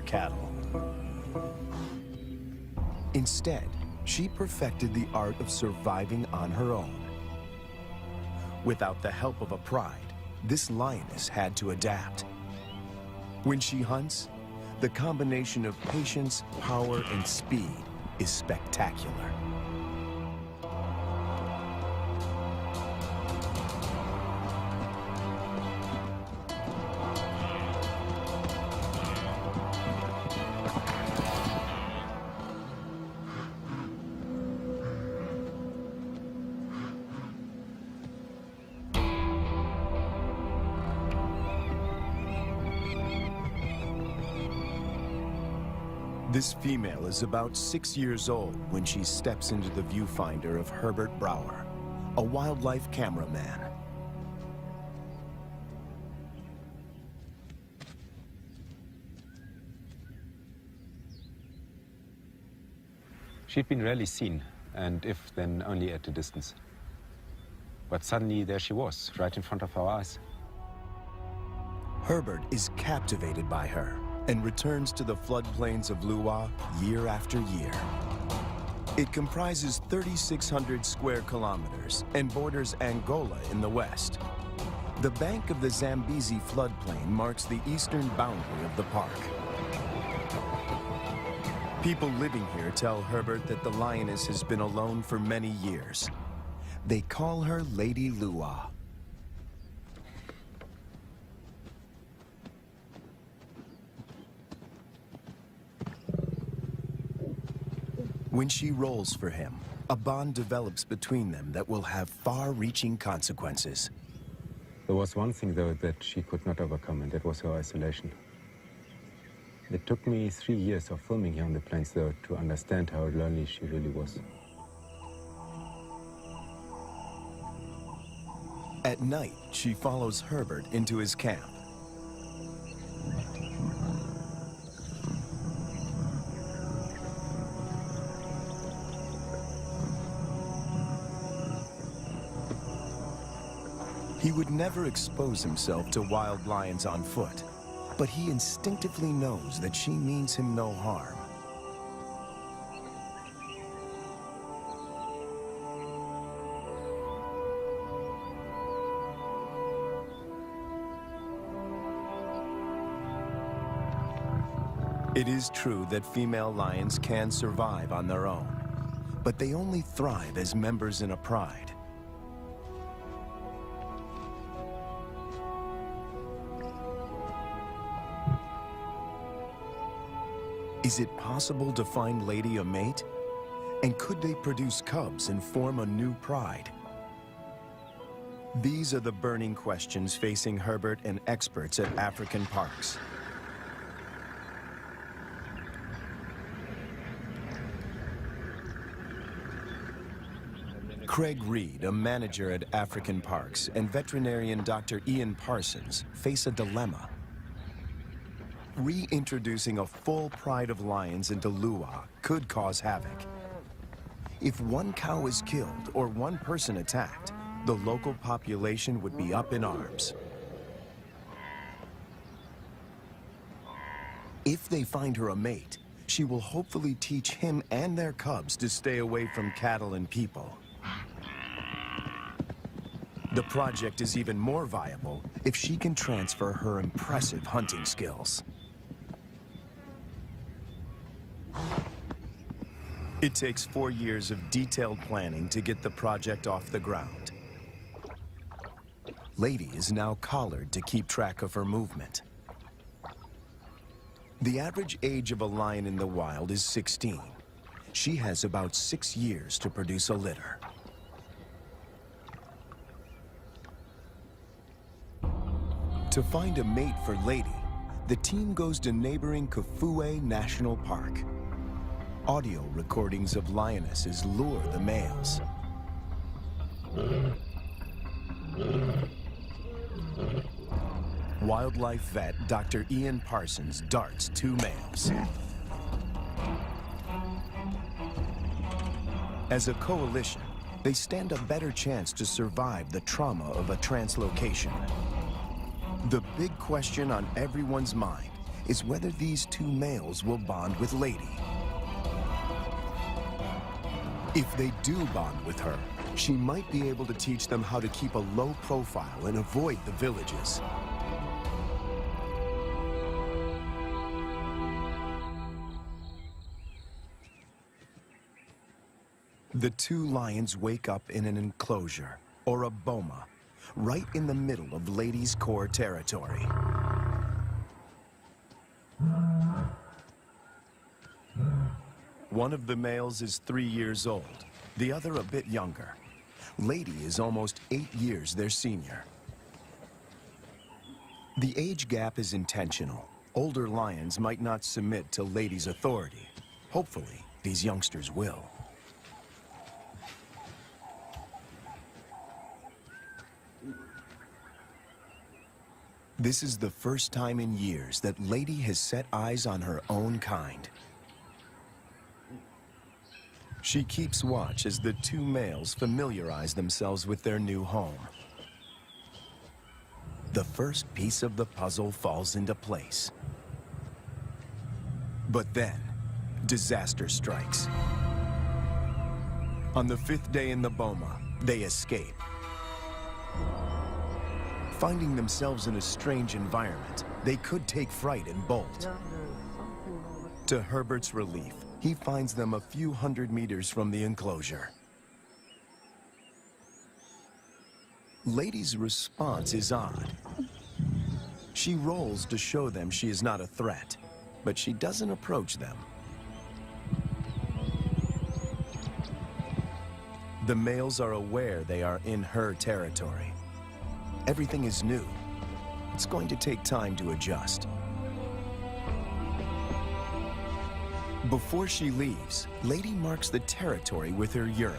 cattle. Instead, she perfected the art of surviving on her own. Without the help of a pride, this lioness had to adapt. When she hunts, the combination of patience, power, and speed is spectacular. This female is about 6 years old when she steps into the viewfinder of Herbert Brouwer, a wildlife cameraman. She'd been rarely seen, and if then only at a distance. But suddenly there she was, right in front of our eyes. Herbert is captivated by her and returns to the floodplains of Lua year after year. It comprises 3,600 square kilometers and borders Angola in the west. The bank of the Zambezi floodplain marks the eastern boundary of the park. People living here tell Herbert that the lioness has been alone for many years. They call her Lady Lua. When she rolls for him, a bond develops between them that will have far-reaching consequences. There was one thing, though, that she could not overcome, and that was her isolation. It took me 3 years of filming here on the plains, though, to understand how lonely she really was. At night, she follows Herbert into his camp. He would never expose himself to wild lions on foot, but he instinctively knows that she means him no harm. It is true that female lions can survive on their own, but they only thrive as members in a pride. Is it possible to find Lady a mate? And could they produce cubs and form a new pride? These are the burning questions facing Herbert and experts at African parks. Craig Reed, a manager at African parks, and veterinarian Dr. Ian Parsons face a dilemma. Reintroducing a full pride of lions into Lua could cause havoc. If one cow is killed or one person attacked, the local population would be up in arms. If they find her a mate, she will hopefully teach him and their cubs to stay away from cattle and people. The project is even more viable if she can transfer her impressive hunting skills. It takes 4 years of detailed planning to get the project off the ground. Lady is now collared to keep track of her movement. The average age of a lion in the wild is 16. She has about 6 years to produce a litter. To find a mate for Lady, the team goes to neighboring Kafue National Park. Audio recordings of lionesses lure the males. Wildlife vet Dr. Ian Parsons darts 2 males. As a coalition, they stand a better chance to survive the trauma of a translocation. The big question on everyone's mind is whether these two males will bond with Lady. If they do bond with her, she might be able to teach them how to keep a low profile and avoid the villages. The two lions wake up in an enclosure, or a boma, right in the middle of Lady's core territory. One of the males is 3 years old, the other a bit younger. Lady is almost 8 years their senior. The age gap is intentional. Older lions might not submit to Lady's authority. Hopefully, these youngsters will. This is the first time in years that Lady has set eyes on her own kind. She keeps watch as the two males familiarize themselves with their new home. The first piece of the puzzle falls into place. But then, disaster strikes. On the 5th day in the boma, they escape. Finding themselves in a strange environment, they could take fright and bolt. To Herbert's relief, he finds them a few hundred meters from the enclosure. Lady's response is odd. She rolls to show them she is not a threat, but she doesn't approach them. The males are aware they are in her territory. Everything is new. It's going to take time to adjust. Before she leaves, Lady marks the territory with her urine.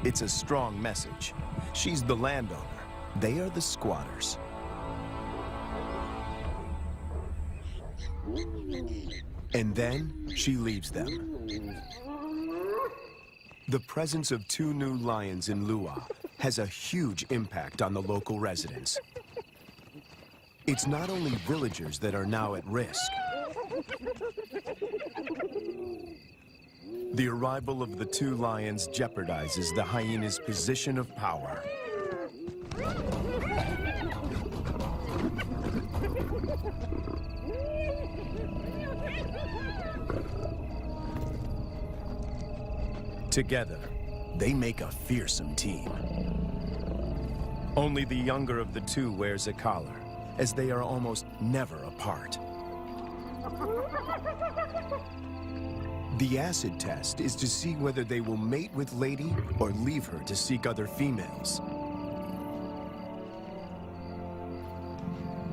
It's a strong message. She's the landowner. They are the squatters. And then she leaves them. The presence of two new lions in Lua has a huge impact on the local residents. It's not only villagers that are now at risk. The arrival of the two lions jeopardizes the hyena's position of power. Together, they make a fearsome team. Only the younger of the two wears a collar, as they are almost never apart. The acid test is to see whether they will mate with Lady or leave her to seek other females.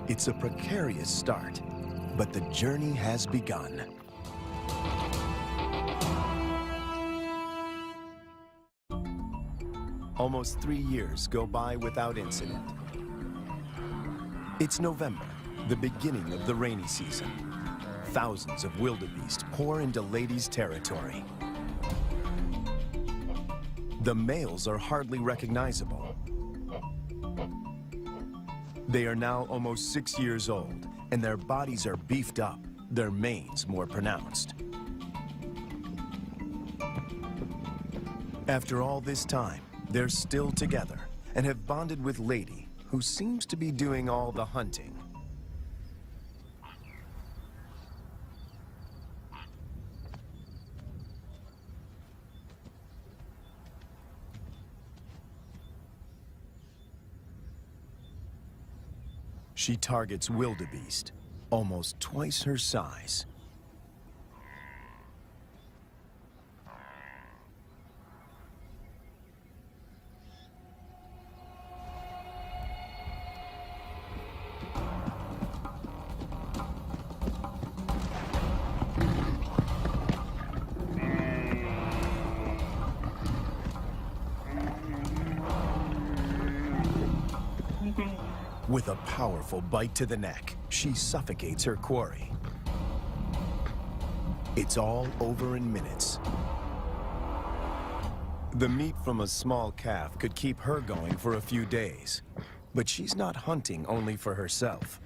It's a precarious start, but the journey has begun. Almost 3 years go by without incident. It's November, the beginning of the rainy season. Thousands of wildebeest pour into Lady's territory. The males are hardly recognizable. They are now almost 6 years old, and their bodies are beefed up, their manes more pronounced. After all this time, they're still together and have bonded with Lady, who seems to be doing all the hunting. She targets wildebeest, almost twice her size. With a powerful bite to the neck, she suffocates her quarry. It's all over in minutes. The meat from a small calf could keep her going for a few days, but she's not hunting only for herself.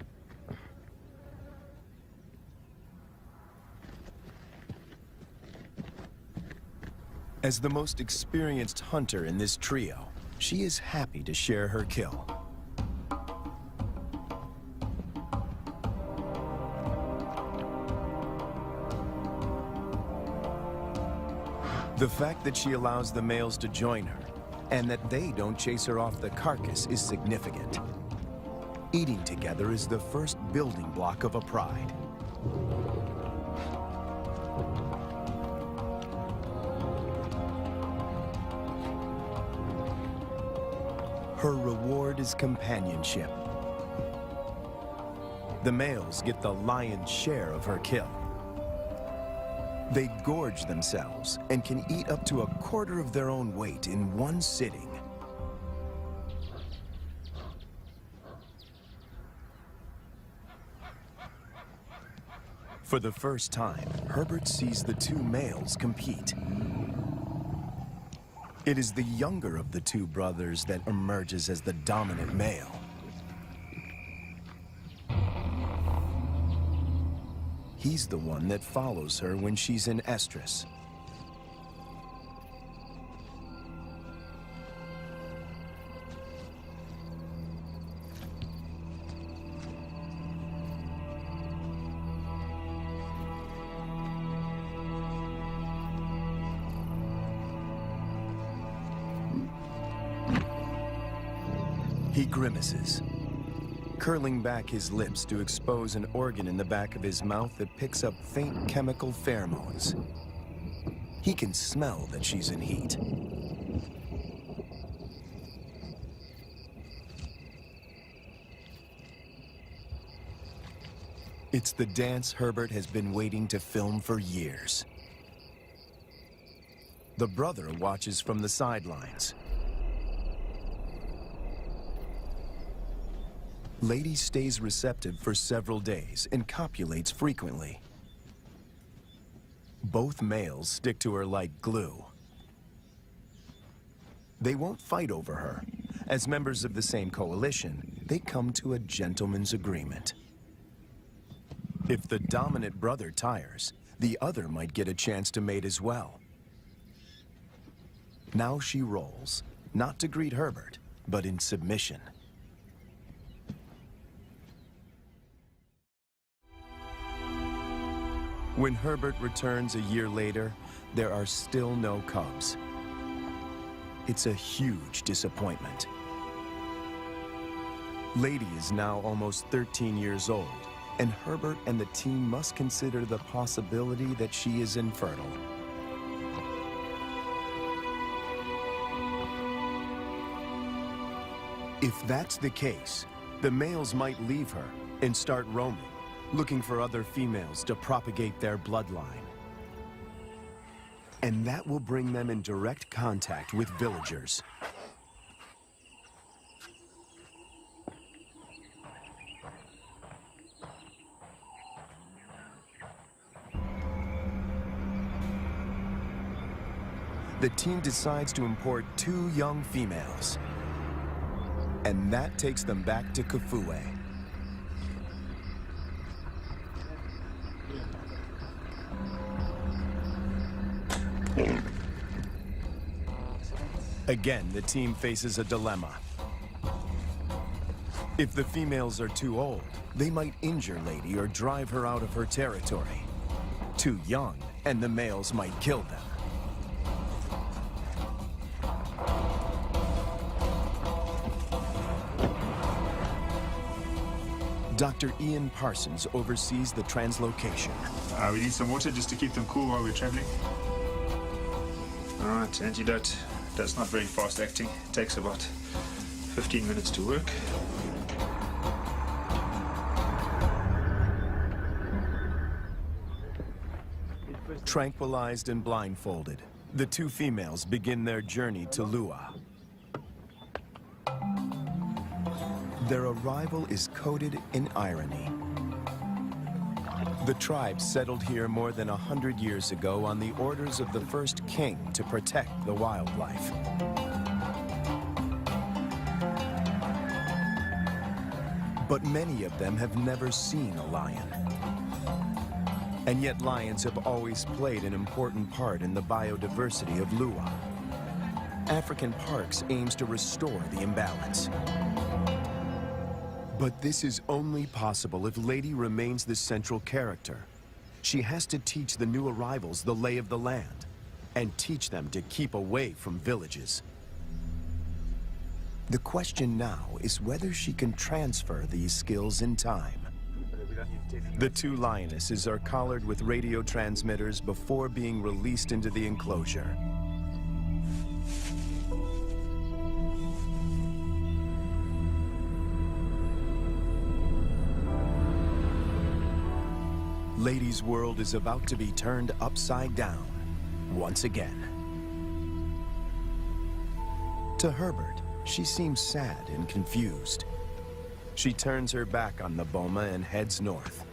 As the most experienced hunter in this trio, she is happy to share her kill. The fact that she allows the males to join her and that they don't chase her off the carcass is significant. Eating together is the first building block of a pride. Her reward is companionship. The males get the lion's share of her kill. They gorge themselves and can eat up to 1/4 of their own weight in one sitting. For the first time, Herbert sees the two males compete. It is the younger of the two brothers that emerges as the dominant male. He's the one that follows her when she's in estrus. He grimaces, curling back his lips to expose an organ in the back of his mouth that picks up faint chemical pheromones. He can smell that she's in heat. It's the dance Herbert has been waiting to film for years. The brother watches from the sidelines. Lady stays receptive for several days and copulates frequently. Both males stick to her like glue. They won't fight over her. As members of the same coalition, they come to a gentleman's agreement. If the dominant brother tires, the other might get a chance to mate as well. Now she rolls, not to greet Herbert, but in submission. When Herbert returns a year later, there are still no cubs. It's a huge disappointment. Lady is now almost 13 years old, and Herbert and the team must consider the possibility that she is infertile. If that's the case, the males might leave her and start roaming, looking for other females to propagate their bloodline. And that will bring them in direct contact with villagers. The team decides to import 2 young females. And that takes them back to Kafue. Again, the team faces a dilemma. If the females are too old, they might injure Lady or drive her out of her territory. Too young, and the males might kill them. Dr. Ian Parsons oversees the translocation. We need some water just to keep them cool while we're traveling. All right, antidote. That's not very fast acting. It takes about 15 minutes to work. Tranquilized and blindfolded, the 2 females begin their journey to Lua. Their arrival is coated in irony. The tribe settled here more than 100 years ago on the orders of the first king to protect the wildlife. But many of them have never seen a lion. And yet lions have always played an important part in the biodiversity of Lua. African Parks aims to restore the imbalance. But this is only possible if Lady remains the central character. She has to teach the new arrivals the lay of the land and teach them to keep away from villages. The question now is whether she can transfer these skills in time. The two lionesses are collared with radio transmitters before being released into the enclosure. Lady's world is about to be turned upside down once again. To Herbert, she seems sad and confused. She turns her back on the boma and heads north.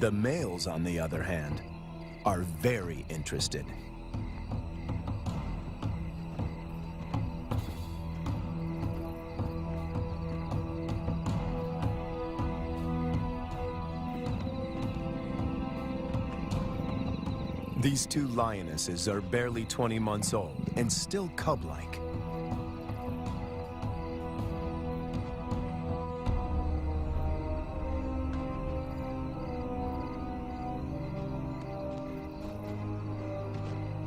The males, on the other hand, are very interested. These two lionesses are barely 20 months old and still cub-like.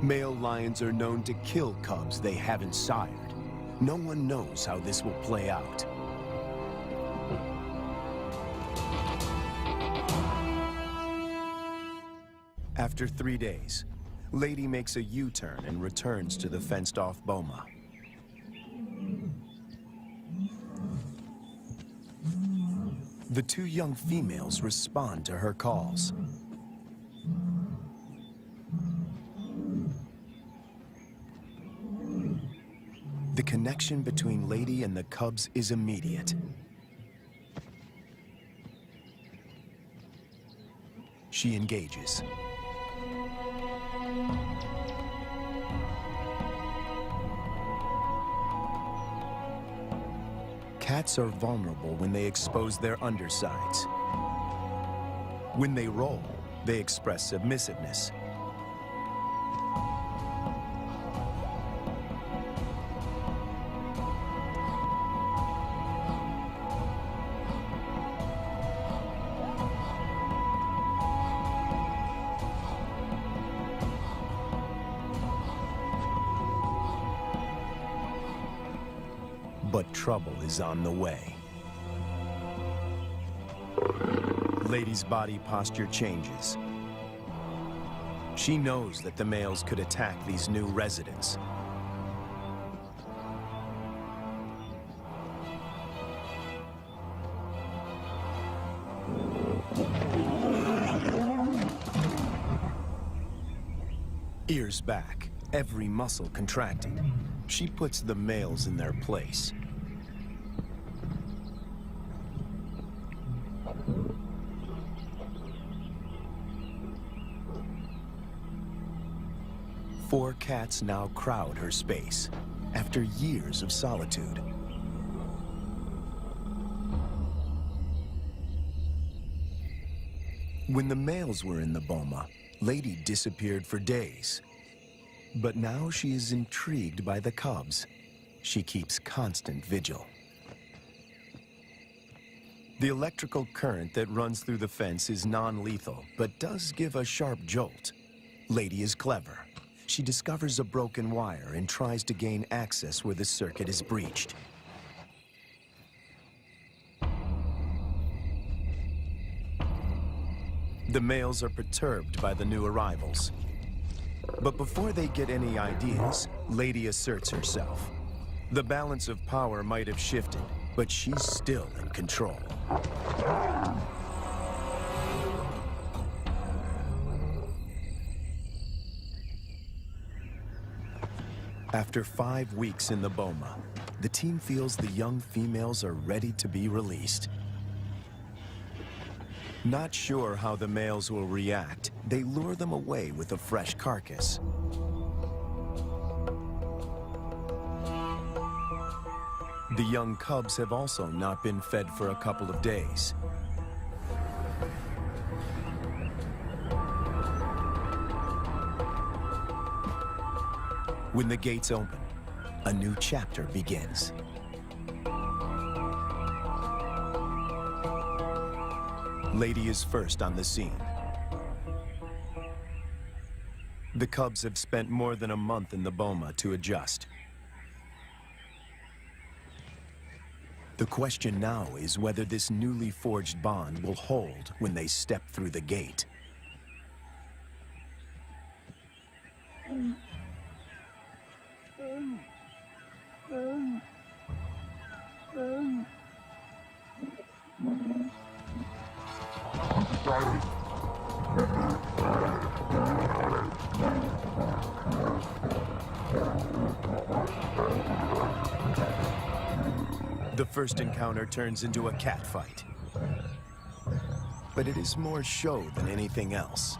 Male lions are known to kill cubs they haven't sired. No one knows how this will play out. After 3 days, Lady makes a U-turn and returns to the fenced-off boma. The two young females respond to her calls. The connection between Lady and the cubs is immediate. She engages. Cats are vulnerable when they expose their undersides. When they roll, they express submissiveness. But trouble is on the way. Lady's body posture changes. She knows that the males could attack these new residents. Ears back, every muscle contracted. She puts the males in their place. Four cats now crowd her space, after years of solitude. When the males were in the boma, Lady disappeared for days. But now she is intrigued by the cubs. She keeps constant vigil. The electrical current that runs through the fence is non-lethal, but does give a sharp jolt. Lady is clever. She discovers a broken wire and tries to gain access where the circuit is breached. The males are perturbed by the new arrivals. But before they get any ideas, Lady asserts herself. The balance of power might have shifted, but she's still in control. After 5 weeks in the boma, the team feels the young females are ready to be released. Not sure how the males will react, they lure them away with a fresh carcass. The young cubs have also not been fed for a couple of days. When the gates open, a new chapter begins. Lady is first on the scene. The cubs have spent more than a month in the boma to adjust. The question now is whether this newly forged bond will hold when they step through the gate. The first encounter turns into a cat fight. But it is more show than anything else.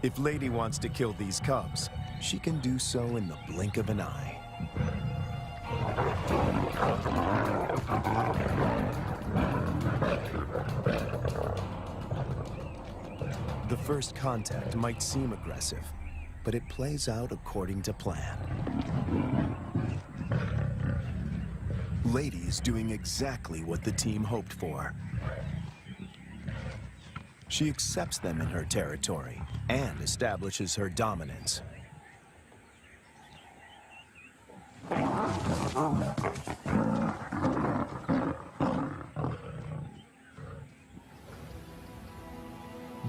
If Lady wants to kill these cubs, she can do so in the blink of an eye. The first contact might seem aggressive, but it plays out according to plan. Lady is doing exactly what the team hoped for. She accepts them in her territory and establishes her dominance.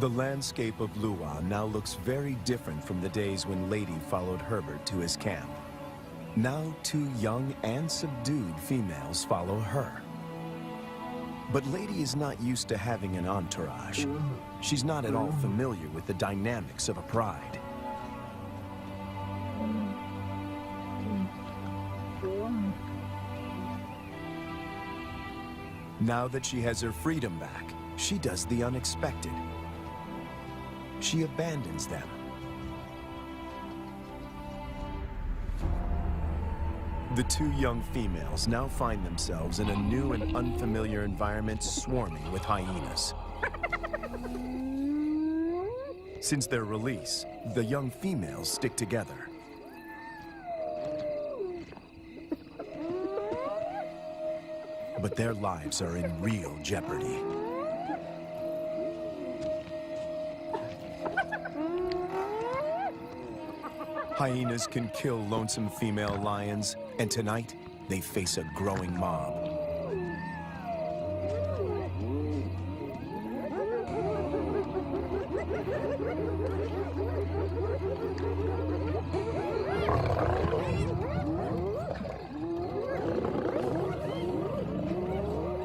The landscape of Lua now looks very different from the days when Lady followed Herbert to his camp. Now 2 young and subdued females follow her. But Lady is not used to having an entourage. She's not at all familiar with the dynamics of a pride. Now that she has her freedom back, she does the unexpected. She abandons them. The 2 young females now find themselves in a new and unfamiliar environment swarming with hyenas. Since their release, the young females stick together. But their lives are in real jeopardy. Hyenas can kill lonesome female lions, and tonight, they face a growing mob.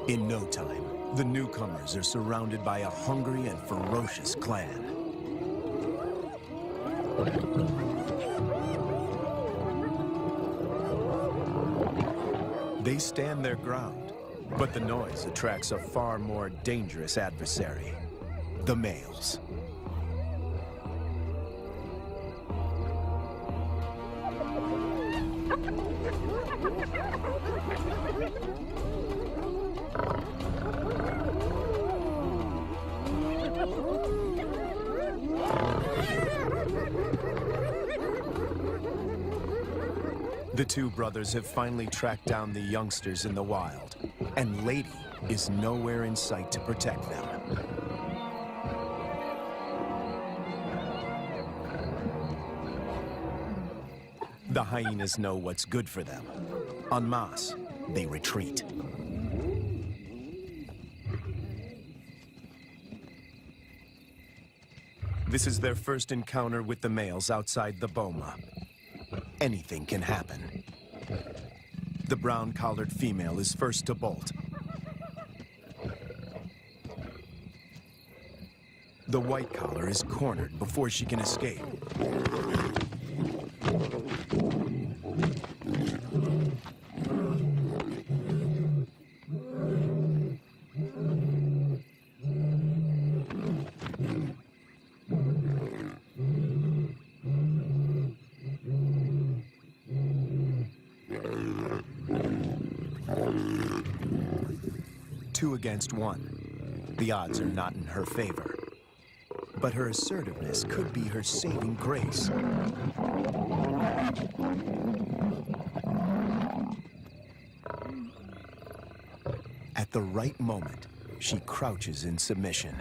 In no time, the newcomers are surrounded by a hungry and ferocious clan. They stand their ground, but the noise attracts a far more dangerous adversary, the males. The 2 brothers have finally tracked down the youngsters in the wild, and Lady is nowhere in sight to protect them. The hyenas know what's good for them. En masse, they retreat. This is their first encounter with the males outside the boma. Anything can happen. The brown-collared female is first to bolt. The white collar is cornered before she can escape. 2 against 1. The odds are not in her favor. But her assertiveness could be her saving grace. At the right moment, she crouches in submission.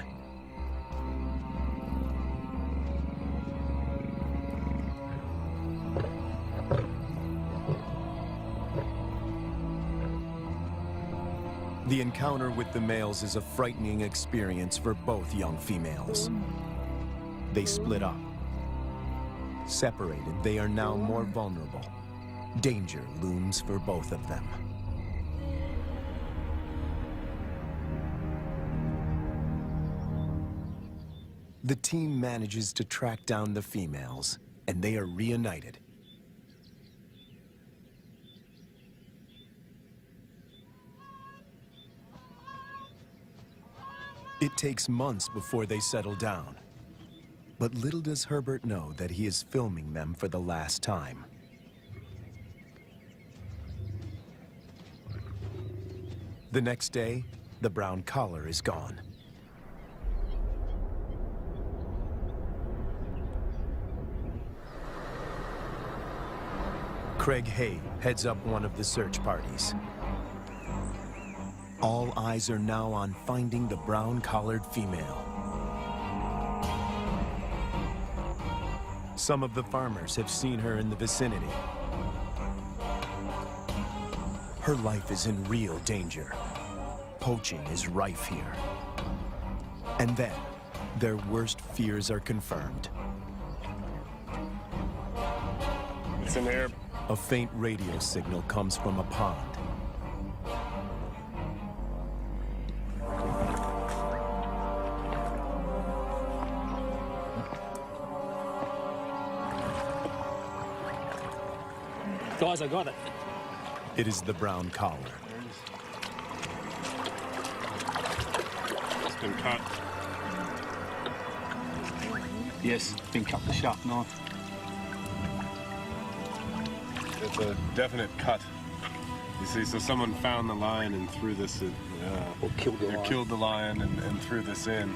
The encounter with the males is a frightening experience for both young females. They split up. Separated, they are now more vulnerable. Danger looms for both of them. The team manages to track down the females, and they are reunited. It takes months before they settle down. But little does Herbert know that he is filming them for the last time. The next day, the brown collar is gone. Craig Hay heads up one of the search parties. All eyes are now on finding the brown-collared female. Some of the farmers have seen her in the vicinity. Her life is in real danger. Poaching is rife here. And then, their worst fears are confirmed. It's in there. A faint radio signal comes from a pond. Guys, I got it. It is the brown collar. It's been cut. Yes, been cut with a sharp knife. It's a definite cut. You see, so someone found the lion and threw this in. Or killed the lion. Killed the lion and threw this in.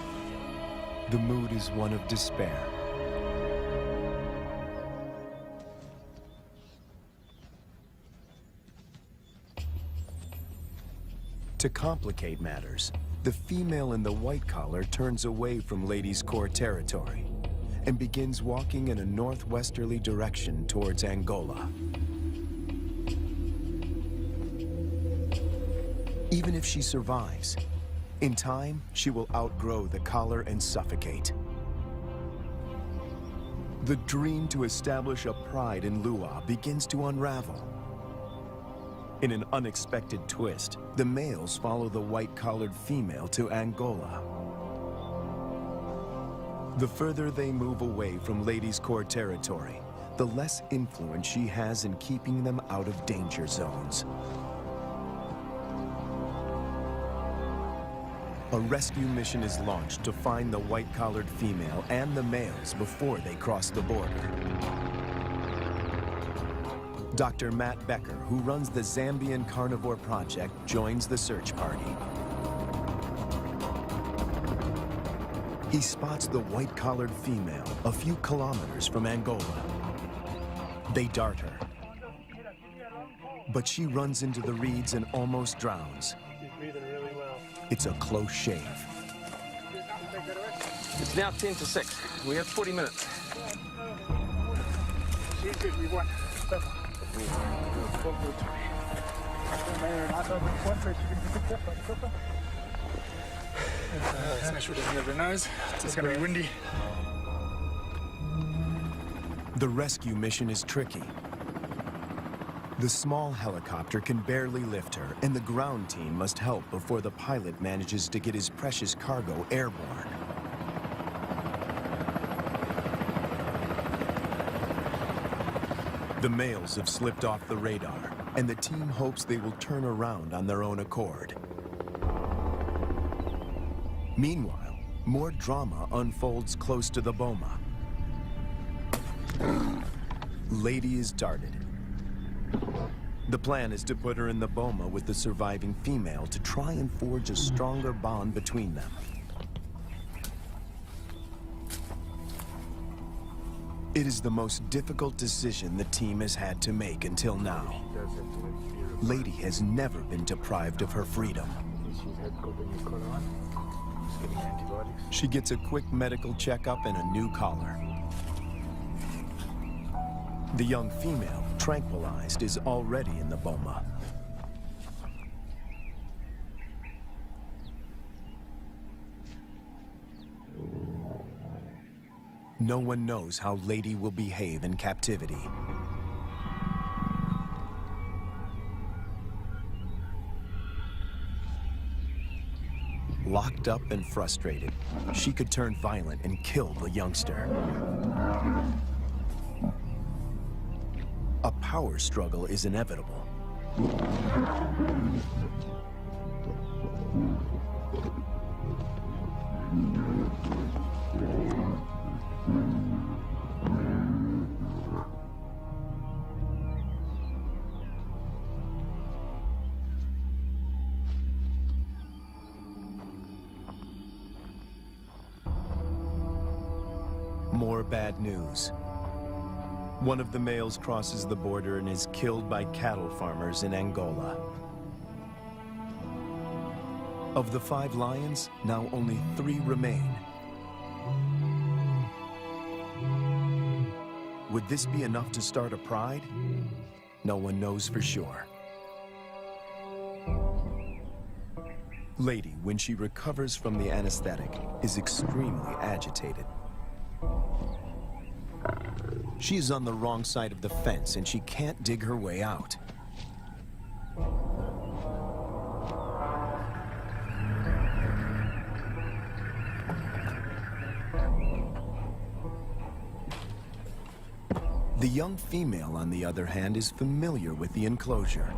The mood is one of despair. To complicate matters, the female in the white collar turns away from Ladies' Core territory and begins walking in a northwesterly direction towards Angola. Even if she survives, in time, she will outgrow the collar and suffocate. The dream to establish a pride in Lua begins to unravel. In an unexpected twist, the males follow the white-collared female to Angola. The further they move away from Ladies' Core territory, the less influence she has in keeping them out of danger zones. A rescue mission is launched to find the white-collared female and the males before they cross the border. Dr. Matt Becker, who runs the Zambian Carnivore Project, joins the search party. He spots the white-collared female a few kilometers from Angola. They dart her. But she runs into the reeds and almost drowns. She's breathing really well. It's a close shave. It's now 10 to 6. We have 40 minutes. She's good, we won. Let's make sure it doesn't have her nose. It's going to be windy. The rescue mission is tricky. The small helicopter can barely lift her, and the ground team must help before the pilot manages to get his precious cargo airborne. The males have slipped off the radar, and the team hopes they will turn around on their own accord. Meanwhile, more drama unfolds close to the boma. Lady is darted. The plan is to put her in the boma with the surviving female to try and forge a stronger bond between them. It is the most difficult decision the team has had to make until now. Lady has never been deprived of her freedom. She gets a quick medical checkup and a new collar. The young female, tranquilized, is already in the boma. No one knows how Lady will behave in captivity. Locked up and frustrated, she could turn violent and kill the youngster. A power struggle is inevitable. More bad news. One of the males crosses the border and is killed by cattle farmers in Angola. Of the 5 lions, now only 3 remain. Would this be enough to start a pride? No one knows for sure. Lady, when she recovers from the anesthetic, is extremely agitated. She is on the wrong side of the fence and she can't dig her way out. The young female, on the other hand, is familiar with the enclosure.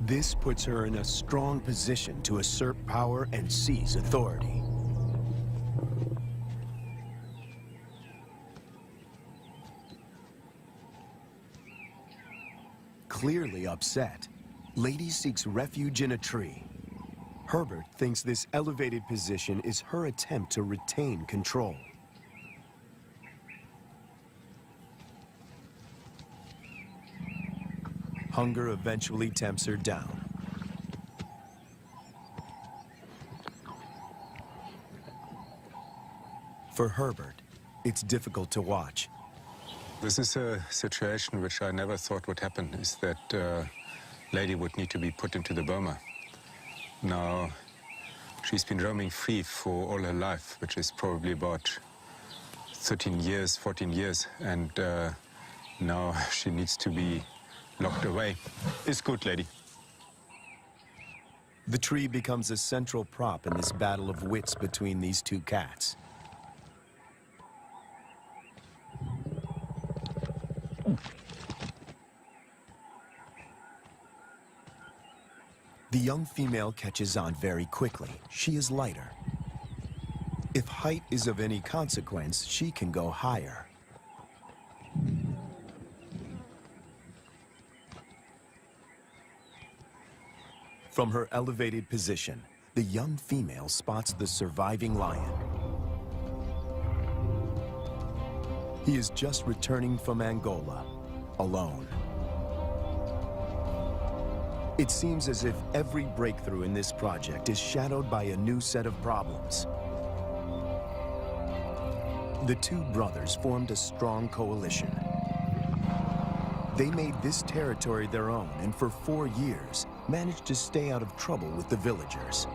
This puts her in a strong position to assert power and seize authority. Clearly upset, Lady seeks refuge in a tree. Herbert thinks this elevated position is her attempt to retain control. Hunger eventually tempts her down. For Herbert, it's difficult to watch. This is a situation which I never thought would happen, is that Lady would need to be put into the boma. Now, she's been roaming free for all her life, which is probably about 13 years, 14 years, and now she needs to be locked away. It's good, Lady. The tree becomes a central prop in this battle of wits between these 2 cats. The young female catches on very quickly. She is lighter. If height is of any consequence, she can go higher. From her elevated position, the young female spots the surviving lion. He is just returning from Angola, alone. It seems as if every breakthrough in this project is shadowed by a new set of problems. The 2 brothers formed a strong coalition. They made this territory their own and for 4 years managed to stay out of trouble with the villagers.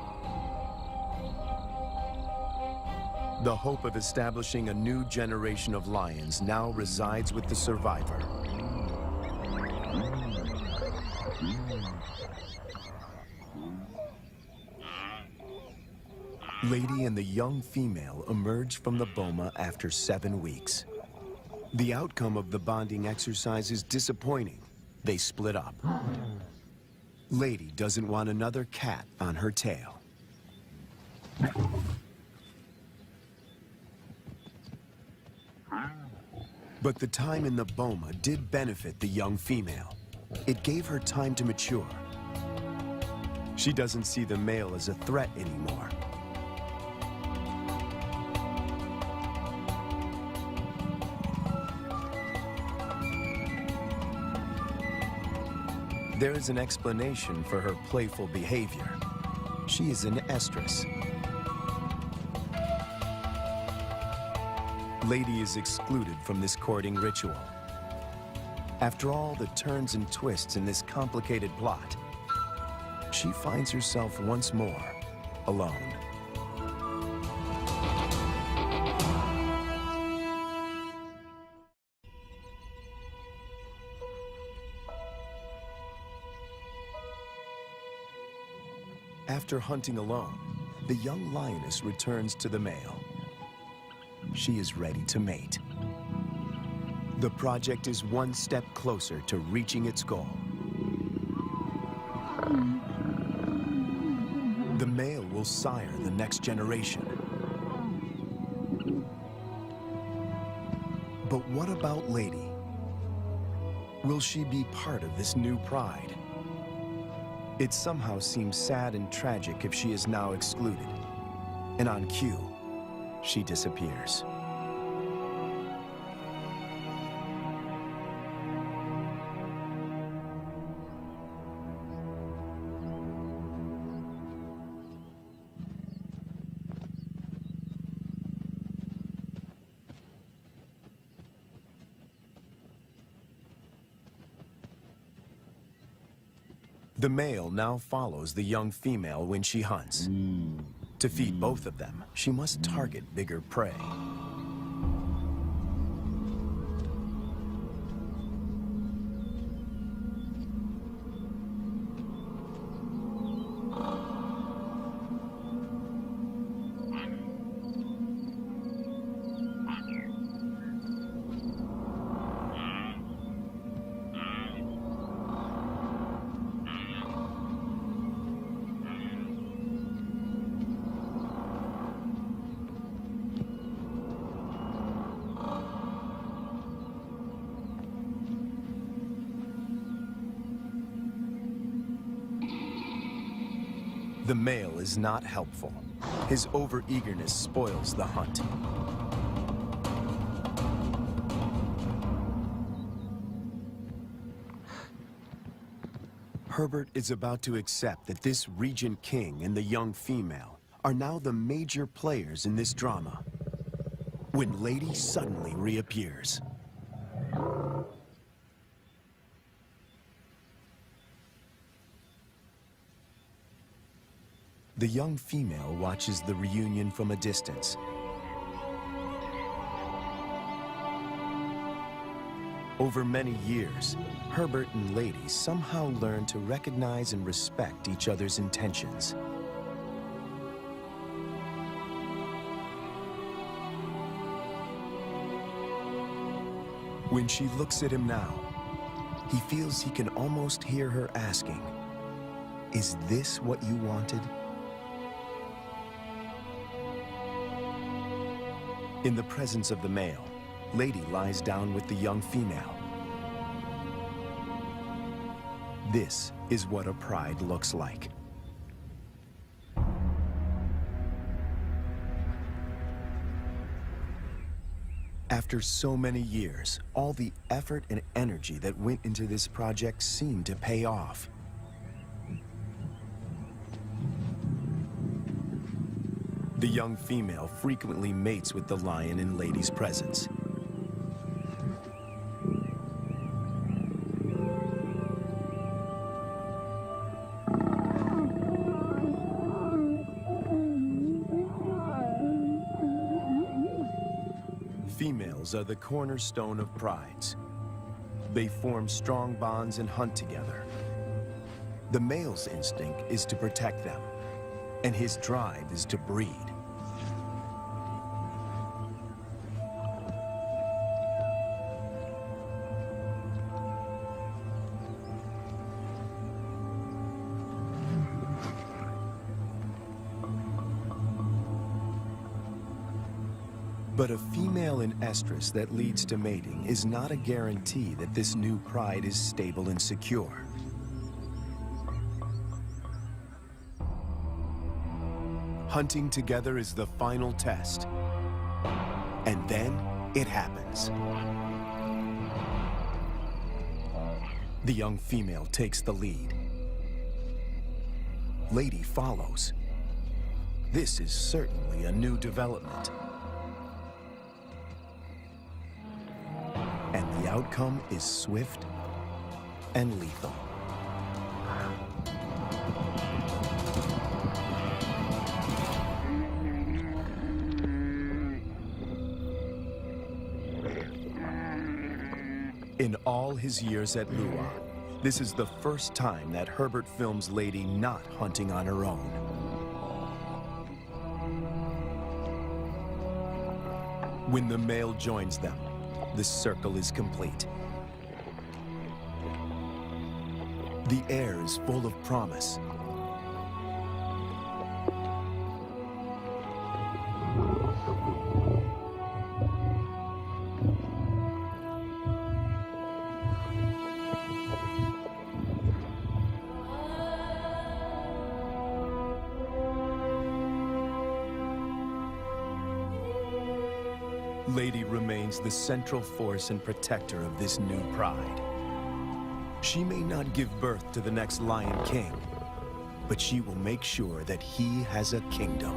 The hope of establishing a new generation of lions now resides with the survivor. Lady and the young female emerge from the boma after 7 weeks. The outcome of the bonding exercise is disappointing. They split up. Lady doesn't want another cat on her tail. But the time in the boma did benefit the young female. It gave her time to mature. She doesn't see the male as a threat anymore. There is an explanation for her playful behavior. She is an estrus. Lady is excluded from this courting ritual. After all the turns and twists in this complicated plot, she finds herself once more alone. After hunting alone, the young lioness returns to the male. She is ready to mate. The project is one step closer to reaching its goal. The male will sire the next generation. But what about Lady? Will she be part of this new pride? It somehow seems sad and tragic if she is now excluded. And on cue, she disappears. The male now follows the young female when she hunts. To feed both of them, she must target bigger prey. The male is not helpful. His overeagerness spoils the hunt. Herbert is about to accept that this regent king and the young female are now the major players in this drama, when Lady suddenly reappears. The young female watches the reunion from a distance. Over many years, Herbert and Lady somehow learn to recognize and respect each other's intentions. When she looks at him now, he feels he can almost hear her asking, "Is this what you wanted?" In the presence of the male, Lady lies down with the young female. This is what a pride looks like. After so many years, all the effort and energy that went into this project seemed to pay off. The young female frequently mates with the lion in Lady's presence. Females are the cornerstone of prides. They form strong bonds and hunt together. The male's instinct is to protect them, and his drive is to breed. But a female in estrus that leads to mating is not a guarantee that this new pride is stable and secure. Hunting together is the final test. And then it happens. The young female takes the lead. Lady follows. This is certainly a new development. And the outcome is swift and lethal. In all his years at Lua, this is the first time that Herbert films Lady not hunting on her own. When the male joins them, the circle is complete. The air is full of promise. Lady remains the central force and protector of this new pride. She may not give birth to the next Lion King, but she will make sure that he has a kingdom.